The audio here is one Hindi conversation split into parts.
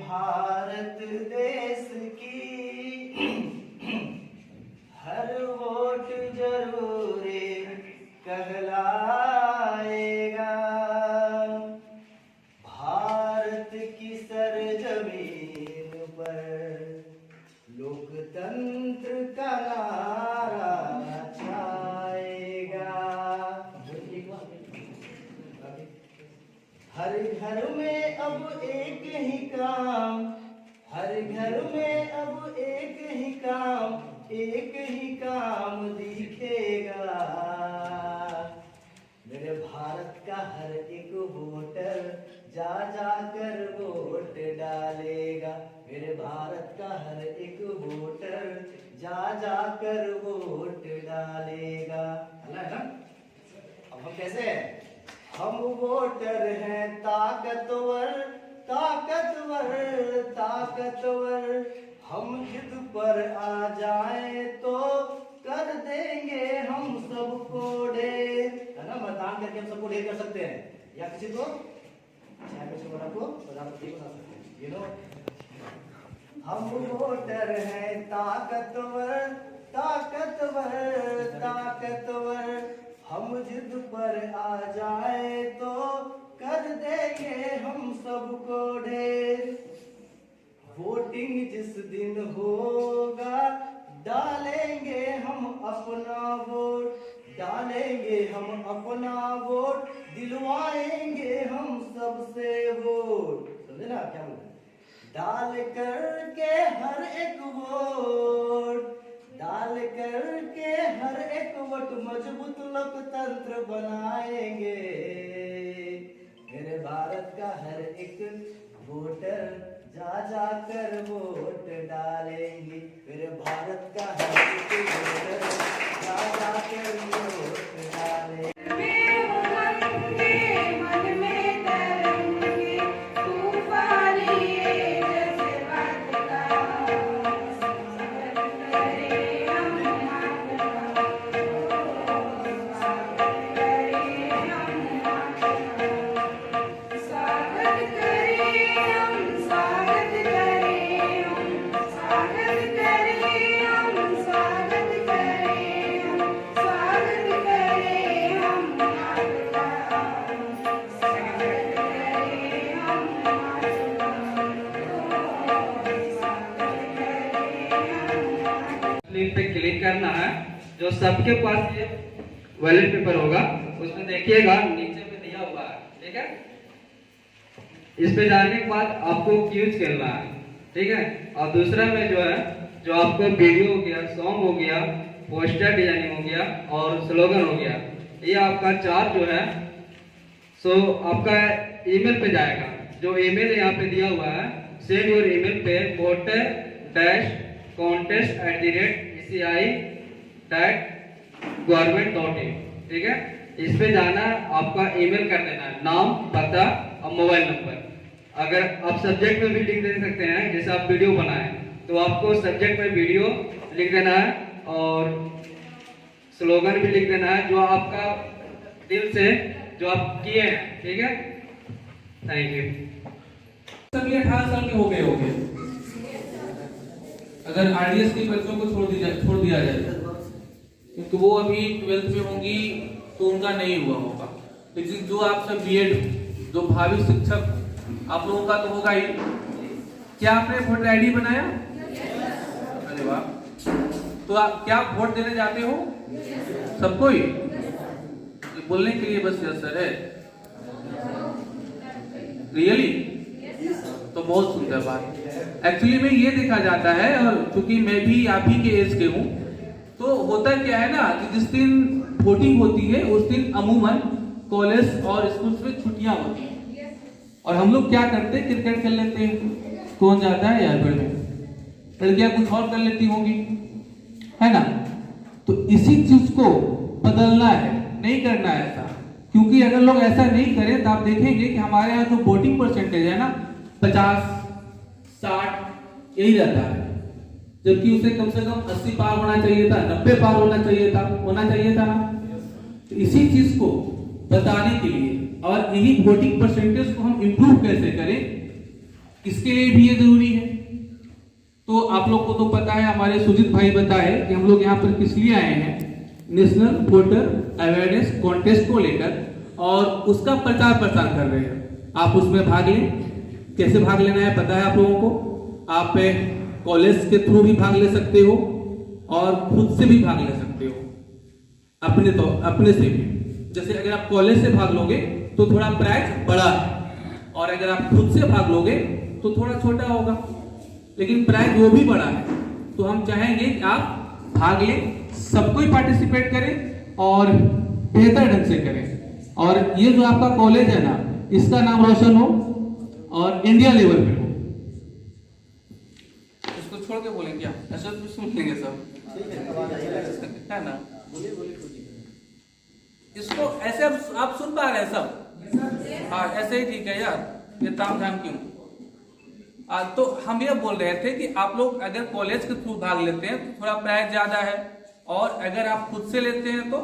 भारत देश की हर वोट जरूरी कहलाएगा। भारत की सरजमीन पर लोकतंत्र का नारा छाएगा। हर घर में अब एक ही काम, हर घर में अब एक ही काम दिखेगा। मेरे भारत का हर एक वोटर जा जा कर वोट डालेगा। मेरे भारत का हर एक वोटर जा जा कर वोट डालेगा। है ना? अब हम कैसे हैं? हम वोटर हैं ताकतवर ताकतवर ताकतवर। हम जिद पर आ जाएं तो कर देंगे हम सबको ढेर। है ना? मतदान करके हम सबको ढेर कर सकते हैं या किसी को को प्रधानमंत्री बना सकते हैं। यू नो, हम वोटर हैं ताकतवर ताकतवर ताकतवर। हम जिद पर आ जाए तो कर देंगे हम सबको ढेर। वोटिंग जिस दिन होगा डालेंगे हम अपना वोट, डालेंगे हम अपना वोट, दिलवाएंगे हम सबसे वोट। समझे ना क्या बोल रहे? डाल करके हर एक वोट, डाल करके हर एक वोट मजबूत लोकतंत्र बनाएंगे। मेरे भारत का हर एक वोटर जा जा कर वोट डालेंगे। मेरे भारत का हर एक वोटर जा जा कर वोट डालेंगे। लिंक पे क्लिक करना है। जो सबके पास ये बैलेट पेपर होगा उसमें देखिएगा नीचे में दिया हुआ है, ठीक है। इस पे जाने के बाद आपको क्यूज करना है, ठीक है। और दूसरा में जो है, जो आपको वीडियो हो गया, सॉन्ग हो गया, पोस्टर डिजाइनिंग हो गया और स्लोगन हो गया, ये आपका चार्ज जो है सो आपका ईमेल पे जाएगा। जो ईमेल यहाँ पे दिया हुआ है, सेंड योर ईमेल पे voter-contest@eci.government.in, ठीक है। इस पे जाना, आपका ईमेल कर देना है, नाम, पता और मोबाइल नंबर। अगर आप सब्जेक्ट में भी लिख दे सकते हैं, जैसे आप वीडियो बनाए तो आपको सब्जेक्ट में वीडियो लिख देना है और स्लोगन भी लिख देना है, जो आपका दिल से जो आप किए हैं, ठीक है। Thank you. सभी 18 साल के हो गए होंगे अगर आरडीएस के बच्चों को छोड़ दिया जाए, क्योंकि वो अभी 12th में होंगी तो उनका नहीं हुआ होगा। लेकिन जो आप सब बीएड, जो भावी शिक्षक आप लोगों का तो होगा ही। क्या आपने वोटर आईडी बनाया? अरे वाह। तो आप क्या वोट देने जाते हो? सबको ही? बोलने के लिए बस यस सर है? रियली? तो बहुत सुंदर बात। एक्चुअली में ये देखा जाता है, और क्योंकि मैं भी आप ही के एज के हूँ, तो होता क्या है ना कि जिस दिन वोटिंग होती है उस दिन अमूमन कॉलेज और स्कूल में छुट्टियां होती हैं, और हम लोग क्या करते हैं, क्रिकेट खेल लेते हैं। कौन जाता है यार फिर में? लड़कियां कुछ और कर लेती होंगी, है ना। तो इसी चीज को बदलना है, नहीं करना है ऐसा। क्योंकि अगर लोग ऐसा नहीं करें तो आप देखेंगे कि हमारे यहाँ जो वोटिंग परसेंटेज है ना 50-60 यही रहता है, जबकि उसे कम से कम 80 पार होना चाहिए था, 90 पार होना चाहिए था ना। तो इसी चीज को बताने के लिए और यही वोटिंग परसेंटेज को हम इंप्रूव कैसे करें, इसके लिए भी ये जरूरी है। तो आप लोग को तो पता है, हमारे सुजीत भाई बताए कि हम लोग यहाँ पर किस लिए आए हैं, नेशनल वोटर अवेयरनेस कॉन्टेस्ट को लेकर, और उसका प्रचार प्रसार कर रहे हैं। आप उसमें भाग लें। कैसे भाग लेना है पता है आप लोगों को। आप कॉलेज के थ्रू भी भाग ले सकते हो और खुद से भी भाग ले सकते हो, अपने से भी। जैसे अगर आप कॉलेज से भाग लोगे तो थोड़ा प्राइस बड़ा है, और अगर आप खुद से भाग लोगे तो थोड़ा छोटा होगा, लेकिन प्राइस वो भी बड़ा है। तो हम चाहेंगे कि आप भाग लें, सबको ही पार्टिसिपेट करें और बेहतर ढंग से करें, और ये जो आपका कॉलेज है ना, इसका नाम रोशन हो और इंडिया लेवल पे हो। इसको छोड़ के बोलेंगे क्या? ऐसा तो सुन लेंगे सब, है ना? इसको ऐसे आप सुन पा रहे हैं सब? हाँ, ऐसे ही ठीक है यार, ये ताम झाम क्यों? तो हम ये बोल रहे थे कि आप लोग अगर कॉलेज के थ्रू भाग लेते हैं तो थोड़ा प्राइस ज्यादा है, और अगर आप खुद से लेते हैं तो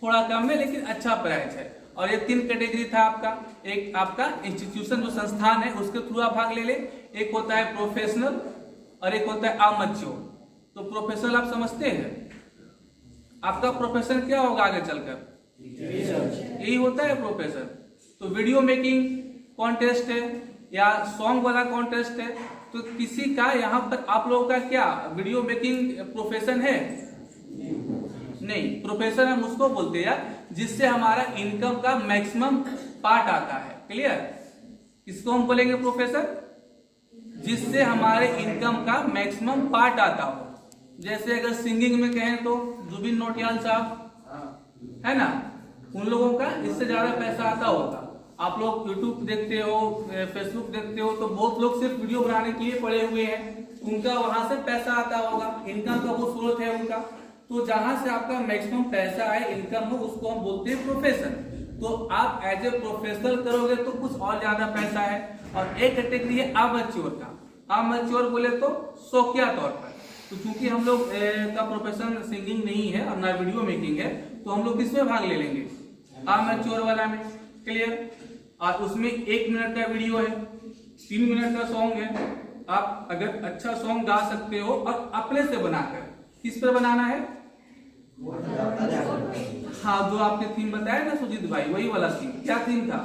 थोड़ा कम है, लेकिन अच्छा प्राइस है। और ये 3 कैटेगरी था आपका। एक आपका इंस्टीट्यूशन जो संस्थान है उसके थ्रू आप भाग ले लें, एक होता है प्रोफेशनल और एक होता है अमेच्योर। तो प्रोफेशनल आप समझते हैं, आपका प्रोफेशन क्या होगा आगे चलकर? यही होता है प्रोफेशन। तो वीडियो मेकिंग कॉन्टेस्ट है या सॉन्ग वाला कॉन्टेस्ट है, तो किसी का यहाँ पर आप लोगों का क्या वीडियो मेकिंग प्रोफेशन है? नहीं, प्रोफेशन हम उसको बोलते हैं यार जिससे हमारा इनकम का मैक्सिमम पार्ट आता है। क्लियर? इसको हम बोलेंगे प्रोफेशन जिससे हमारे इनकम का मैक्सिमम पार्ट आता हो। जैसे अगर सिंगिंग में कहें तो जुबिन नौटियाल साहब, है ना, उन लोगों का इससे ज्यादा पैसा आता होगा। आप लोग यूट्यूब देखते हो, फेसबुक देखते हो, तो बहुत लोग सिर्फ वीडियो बनाने के लिए पड़े हुए हैं, उनका वहां से पैसा आता होगा, इनकम का वो स्रोत है उनका। तो जहां से आपका मैक्सिमम पैसा आए, इनकम हो, उसको हम बोलते हैं प्रोफेशन। तो आप एज ए प्रोफेशनल करोगे तो कुछ और ज्यादा पैसा है। और एक कैटेगरी है अमेच्योर का। अमेच्योर बोले तो शौकिया तौर पर। तो चूंकि हम लोग का प्रोफेशन सिंगिंग नहीं है और ना वीडियो मेकिंग है, तो हम लोग किसमें भाग ले लेंगे? अमेच्योर वाला में। क्लियर? और उसमें 1 मिनट का वीडियो है, 3 मिनट का सॉन्ग है। आप अगर अच्छा सॉन्ग गा सकते हो और अपने से बनाकर, किस पर बनाना है? हाँ, जो आपने थीम बताया ना सुजीत भाई, वही वाला थीम। क्या थीम था?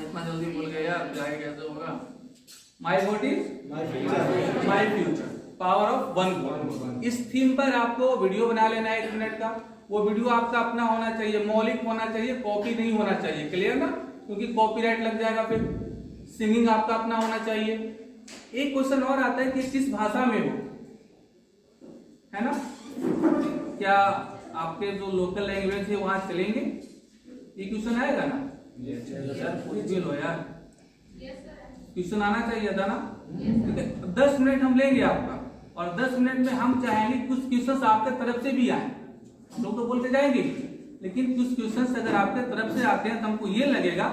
इतना जल्दी भूल गए यार, जाए कैसे होगा? माई vote is my future, power of 1 vote. इस थीम पर आपको वीडियो बना लेना है 1 मिनट का। वो वीडियो आपका अपना होना चाहिए, मौलिक होना चाहिए, कॉपी नहीं होना चाहिए। क्लियर ना? क्योंकि कॉपीराइट लग जाएगा फिर। सिंगिंग आपका अपना होना चाहिए। एक क्वेश्चन और आता है कि किस भाषा में हो, है ना? क्या आपके जो लोकल लैंग्वेज है वहां चलेंगे? ये क्वेश्चन आएगा ना? पूछ लो यार, क्वेश्चन आना चाहिए था ना? ठीक है, 10 मिनट हम लेंगे आपका, और 10 मिनट में हम चाहेंगे कुछ क्वेश्चन आपके तरफ से भी आए। लोग तो बोलते जाएंगे, लेकिन कुछ क्वेश्चन अगर आपके तरफ से आते हैं तो हमको ये लगेगा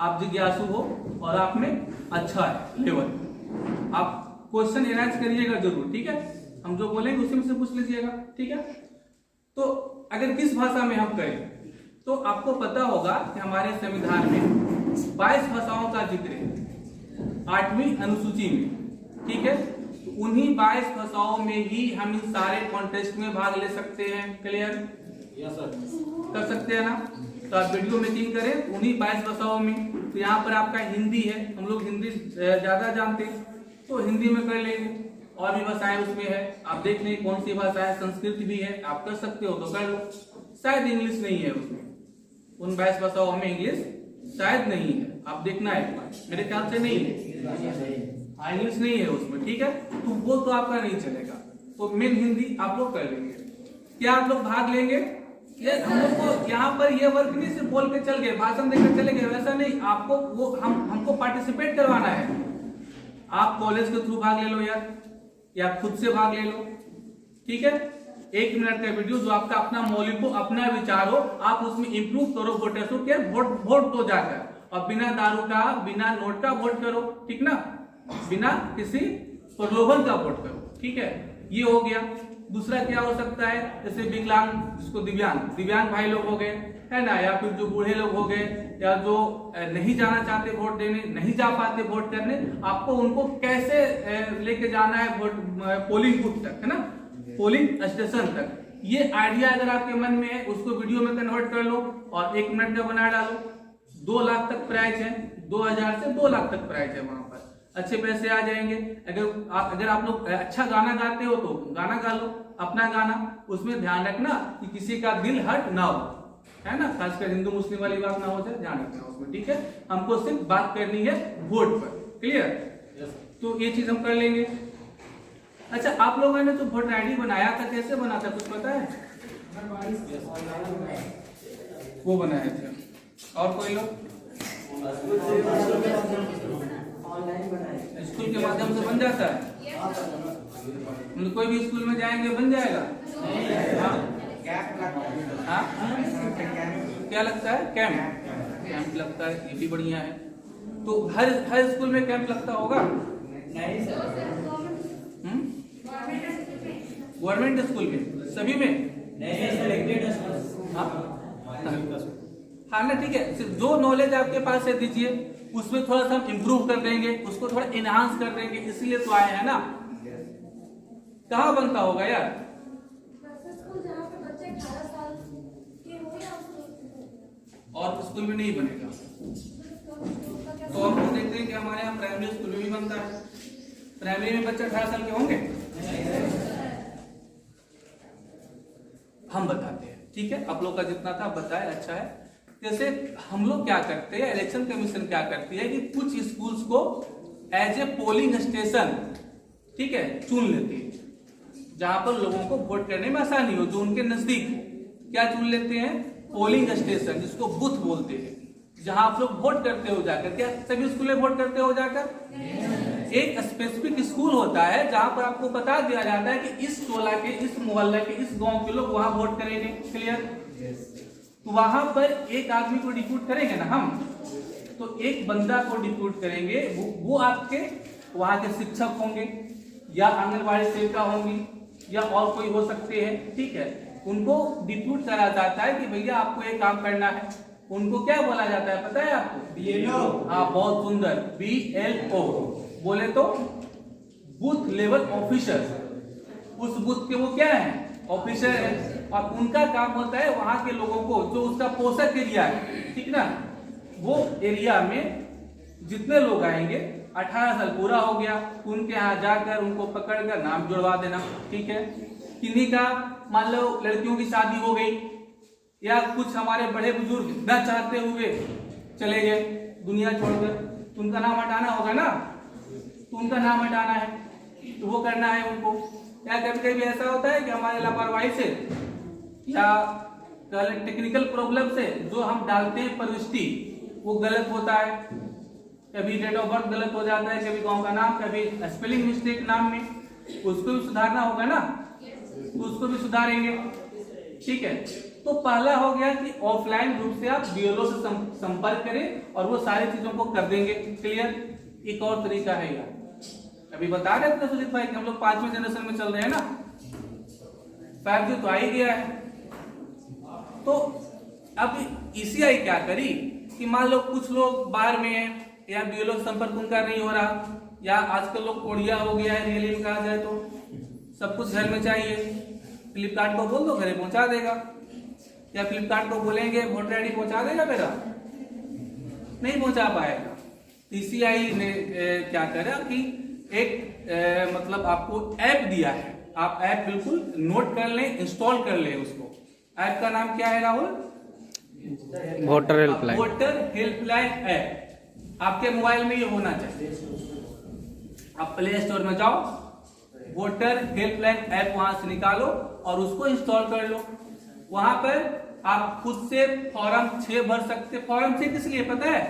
आप जिज्ञासु हो और आप में अच्छा है लेवल। आप क्वेश्चन अरेंज करिएगा जरूर, ठीक है? हम जो बोलेंगे उसी में से पूछ लीजिएगा, ठीक है? तो अगर किस भाषा में हम करें, तो आपको पता होगा कि हमारे संविधान में 22 भाषाओं का जिक्र है 8वीं अनुसूची में, ठीक है? तो उन्हीं 22 भाषाओं में ही हम इन सारे कॉन्टेस्ट में भाग ले सकते हैं। क्लियर? यस सर, कर सकते हैं ना? तो आप वीडियो मेकिंग करें उन्हीं 22 भाषाओं में। तो यहाँ पर आपका हिंदी है, हम लोग हिंदी ज्यादा जानते हैं तो हिंदी में कर लेंगे। और भी भाषाएं उसमें है, आप देख लें कौन सी भाषा है। संस्कृत भी है, आप कर सकते हो तो कर लो। शायद इंग्लिश नहीं है उसमें, उन 22 भाषाओं में इंग्लिश शायद नहीं है, आप देखना है एक बार, मेरे ख्याल से नहीं है। हाँ, इंग्लिश नहीं है उसमें, ठीक है? तो वो तो आपका नहीं चलेगा। तो मेन हिंदी आप लोग कर लेंगे। क्या आप लोग भाग लेंगे? ये हम लोग को यहाँ पर ये वर्क नहीं सिर्फ बोल के चल गए, भाषण देकर चले गए, वैसा नहीं। आपको वो हमको पार्टिसिपेट करवाना है। आप कॉलेज के थ्रू भाग ले लो यार, या खुद से भाग ले लो, ठीक है? 1 मिनट का वीडियो जो आपका अपना मौलिक हो, अपना विचार हो, आप उसमें इंप्रूव करो वोटर्सों के वोट तो जाकर, और बिना दारू का, बिना नोट का वोट करो, ठीक ना? बिना किसी प्रलोभन का वोट करो, ठीक है? ये हो गया। दूसरा क्या हो सकता है? जैसे विकलांग, जिसको दिव्यांग भाई लोग हो गए, है ना, या फिर जो बूढ़े लोग हो गए, या जो नहीं जाना चाहते वोट देने, नहीं जा पाते वोट करने, आपको उनको कैसे लेके जाना है वोट पोलिंग बूथ तक, है ना, पोलिंग स्टेशन तक। ये आइडिया अगर आपके मन में है, उसको वीडियो में कन्वर्ट कर लो और 1 मिनट का बना डालो। 2 लाख तक प्राइस है, 2000 से 2 लाख तक प्राइस है, वहां पर अच्छे पैसे आ जाएंगे। अगर आप लोग अच्छा गाना गाते हो तो गाना गा लो, अपना गाना। उसमें ध्यान रखना कि किसी का दिल हर्ट ना हो, है ना, खासकर हिंदू मुस्लिम वाली बात ना हो जाए, ध्यान रखना उसमें, ठीक है। हमको सिर्फ बात करनी है वोट पर, क्लियर। तो ये चीज हम कर लेंगे। अच्छा, आप लोगों ने जो वोटर आईडी बनाया था, कैसे बना था, कुछ पता है? वो बनाए थे, और कोई लोग? स्कूल के माध्यम से बन जाता है, कोई भी स्कूल में जाएंगे बन जाएगा। हाँ, क्या लगता है? कैंप लगता है, ये भी बढ़िया है। तो हर स्कूल में कैंप लगता होगा? नहीं सर, गवर्नमेंट स्कूल में सभी में नहीं सिलेक्टेड। हाँ ना, ठीक है। सिर्फ जो नॉलेज आपके पास है दीजिए, उसमें थोड़ा सा हम इम्प्रूव कर देंगे, उसको थोड़ा इनहांस कर देंगे, इसलिए तो आए हैं ना। कहाँ बनता होगा यार? और स्कूल में नहीं बनेगा तो हम लोग देखते हैं कि हमारे यहाँ प्राइमरी स्कूल में भी बनता है। प्राइमरी में बच्चे 18 साल के होंगे, हम बताते हैं, ठीक है। आप लोग का जितना था बताए, अच्छा है। जैसे हम लोग क्या करते हैं, इलेक्शन कमीशन क्या करती है कि कुछ स्कूल्स को एज ए पोलिंग स्टेशन, ठीक है, चुन लेती है, जहां पर लोगों को वोट करने में आसानी हो, जो उनके नजदीक हो। क्या चुन लेते हैं? पोलिंग स्टेशन, जिसको बूथ बोलते हैं, जहां आप लोग वोट करते हो जाकर। क्या सभी स्कूल में वोट करते हो जाकर? एक स्पेसिफिक स्कूल होता है जहां पर आपको बता दिया जाता है कि इस टोला के, इस मोहल्ला के, इस गांव के लोग वहां वोट करेंगे, क्लियर। तो वहां पर एक आदमी को डिप्यूट करेंगे ना हम, तो एक बंदा को डिप्यूट करेंगे, वो आपके वहां के शिक्षक होंगे, या आंगनबाड़ी सेविका होंगी, या और कोई हो सकते हैं, ठीक है। उनको डिप्यूट करा जाता है कि भैया आपको ये काम करना है। उनको क्या बोला जाता है पता है आपको? BLO। हाँ, बहुत सुंदर, BLO बोले तो बूथ लेवल ऑफिसर। उस बूथ के वो क्या है? ऑफिसर है। और उनका काम होता है वहां के लोगों को, जो उसका पोषक एरिया है, ठीक ना, वो एरिया में जितने लोग आएंगे, 18 साल पूरा हो गया, उनके यहाँ जाकर उनको पकड़कर नाम जुड़वा देना, ठीक है। किन्हीं का मान लो लड़कियों की शादी हो गई, या कुछ हमारे बड़े बुजुर्ग न चाहते हुए चले गए दुनिया छोड़कर, तो उनका नाम हटाना होगा ना, तो उनका नाम हटाना है, तो वो करना है उनको। या कभी कभी ऐसा होता है कि हमारे लापरवाही से या टेक्निकल प्रॉब्लम से जो हम डालते हैं प्रविष्टि, वो गलत होता है। कभी डेट ऑफ बर्थ गलत हो जाता है, कभी गांव का नाम, कभी स्पेलिंग मिस्टेक नाम में, उसको भी सुधारना होगा ना, तो उसको भी सुधारेंगे, ठीक है। तो पहला हो गया कि ऑफलाइन रूप से आप BLO से संपर्क करें और वो सारी चीजों को कर देंगे, क्लियर। एक और तरीका है यार, अभी बता रहे थे सुजीत भाई कि हम लोग 5वें जनरेशन में चल रहे हैं ना, 5G तो आ ही गया है। तो अब ECI क्या करी कि मान लो कुछ लोग बाहर में है, या BLO संपर्क उनका नहीं हो रहा, या आजकल लोग कोढ़िया हो गया है, रियली में कहा जाए तो सब कुछ घर में चाहिए। फ्लिपकार्ट को बोल दो, घरे पहुंचा देगा। या फ्लिपकार्ट को बोलेंगे वोटर आईडी पहुंचा देगा मेरा, नहीं पहुंचा पाएगा। ECI ने क्या करा कि एक मतलब आपको ऐप दिया है, आप ऐप बिल्कुल नोट कर लें, इंस्टॉल कर लें उसको। ऐप का नाम क्या है Rahul? Voter helpline. Voter helpline app आपके मोबाइल में ये होना चाहिए। आप प्ले स्टोर में जाओ, वोटर हेल्पलाइन ऐप वहां से निकालो और उसको इंस्टॉल कर लो। वहां पर आप खुद से फॉर्म 6 भर सकते। फॉर्म 6 किस लिए पता है?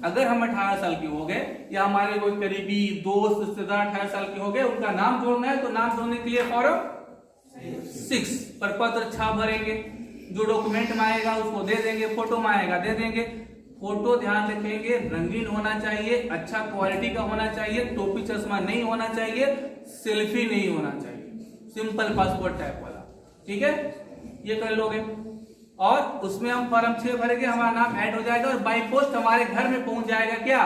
अगर हम 18 साल के हो गए, या हमारे कोई करीबी दोस्त रिश्तेदार 18 साल के हो गए, उनका नाम जोड़ना है, तो नाम जोड़ने के लिए फॉर्म 6 पर पत्र 6 भरेंगे। जो डॉक्यूमेंट में आएगा उसको दे देंगे, फोटो में आएगा दे देंगे। फोटो ध्यान रखेंगे रंगीन होना चाहिए, अच्छा क्वालिटी का होना चाहिए, टोपी चश्मा नहीं होना चाहिए, सेल्फी नहीं होना चाहिए, सिंपल पासपोर्ट टाइप वाला, ठीक है। ये कर लोगे। और उसमें हम फॉर्म 6 भरेंगे, हमारा नाम ऐड हो जाएगा और बाई पोस्ट हमारे घर में पहुंच जाएगा क्या,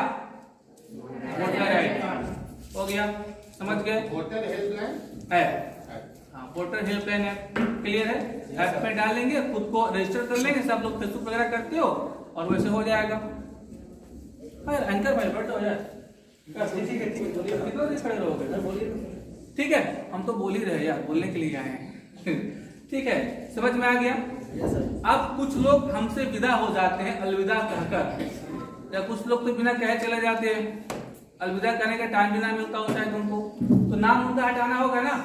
वोटर आईडी। हो गया, समझ गए? वोटर हेल्पलाइन ऐप, हाँ वोटर हेल्पलाइन ऐप क्लियर है। ऐप में डालेंगे, खुद को रजिस्टर कर लेंगे, सब लोग फेसबुक वगैरह करते हो और वैसे हो जाएगा। एंकर भाई बैठो यार, कितना देर खड़े रहोगे? ठीक है, हम तो बोल ही रहे यार, बोलने के लिए आए हैं। ठीक है, समझ में आ गया? अब कुछ लोग हमसे विदा हो जाते हैं अलविदा कहकर, या कुछ लोग तो बिना कहे चले जाते हैं, अलविदा करने का टाइम भी ना मिलता होता है तुमको, तो नाम उनका हटाना होगा ना।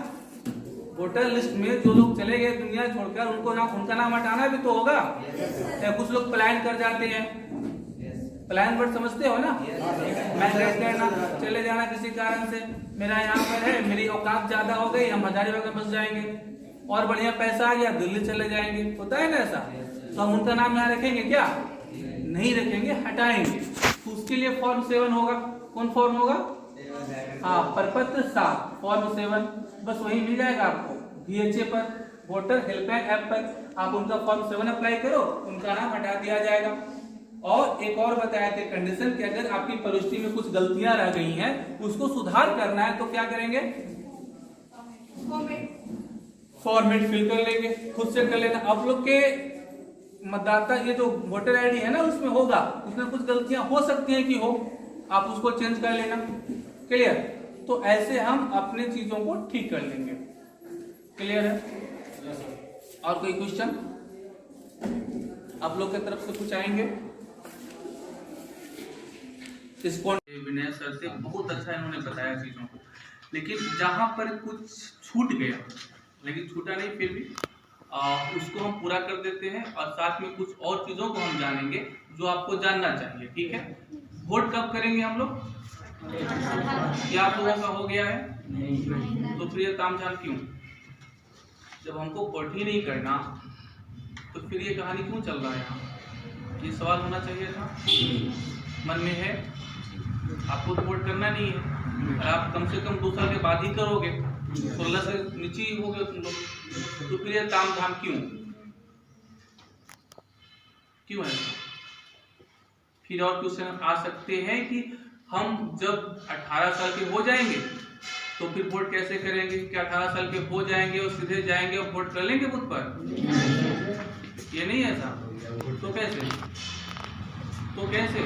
वोटर लिस्ट में जो लोग चले गए दुनिया छोड़कर, उनको नाम, उनका नाम हटाना भी तो होगा। या कुछ लोग पलायन कर जाते हैं, पलायन वर्ड समझते हो ना, माइग्रेट करना, चले जाना किसी कारण से, मेरा यहाँ पर है, मेरी औकात ज्यादा हो गई, हम हजारीबाग में बस जाएंगे, और बढ़िया पैसा आ गया दिल्ली चले जाएंगे, होता है ना ऐसा। तो हम उनका नाम यहाँ रखेंगे क्या? नहीं रखेंगे, हटाएंगे। तो उसके लिए फॉर्म 7 होगा। कौन फॉर्म होगा? हाँ, प्रपत्र 7 फॉर्म 7, बस वही मिल जाएगा आपको VHA पर, वोटर हेल्पलाइन ऐप पर। आप उनका फॉर्म 7 अप्लाई करो, उनका नाम हटा दिया जाएगा। और एक और बताया थे कंडीशन कि अगर आपकी प्रविष्टि में कुछ गलतियां रह गई हैं, उसको सुधार करना है, तो क्या करेंगे? फॉर्मेट फिल कर लेंगे, खुद से कर लेना। आप लोग के मतदाता ये जो वोटर आईडी है ना, उसमें होगा, उसमें कुछ गलतियां हो सकती हैं कि हो, आप उसको चेंज कर लेना। क्लियर? तो ऐसे हम अपने चीजों को ठीक कर लेंगे। क्लियर है? और कोई क्वेश्चन आप लोग की तरफ से कुछ आएंगे? इसको विनय सर से बहुत अच्छा इन्होंने बताया चीजों को, लेकिन जहां पर कुछ छूट गया, लेकिन छूटा नहीं फिर भी उसको हम पूरा कर देते हैं, और साथ में कुछ और चीजों को हम जानेंगे जो आपको जानना चाहिए। ठीक है? वोट कब करेंगे हम लोग? क्या आप लोगों का हो गया है? तो फिर ये तामझाम क्यों? जब हमको वोट ही नहीं करना, तो फिर ये कहानी क्यों चल रहा है यहाँ? ये सवाल होना चाहिए था मन में। है आपको तो वोट करना नहीं है, और आप कम से कम 2 साल के बाद ही करोगे, 16 से नीचे ही हो गए तुम लोग, तो फिर ये तामझाम क्यों है? फिर और क्वेश्चन आ सकते हैं कि हम जब 18 साल के हो जाएंगे तो फिर वोट कैसे करेंगे? क्या 18 साल के हो जाएंगे और सीधे जाएंगे और वोट कर लेंगे बूथ पर? ये नहीं है ऐसा। तो कैसे?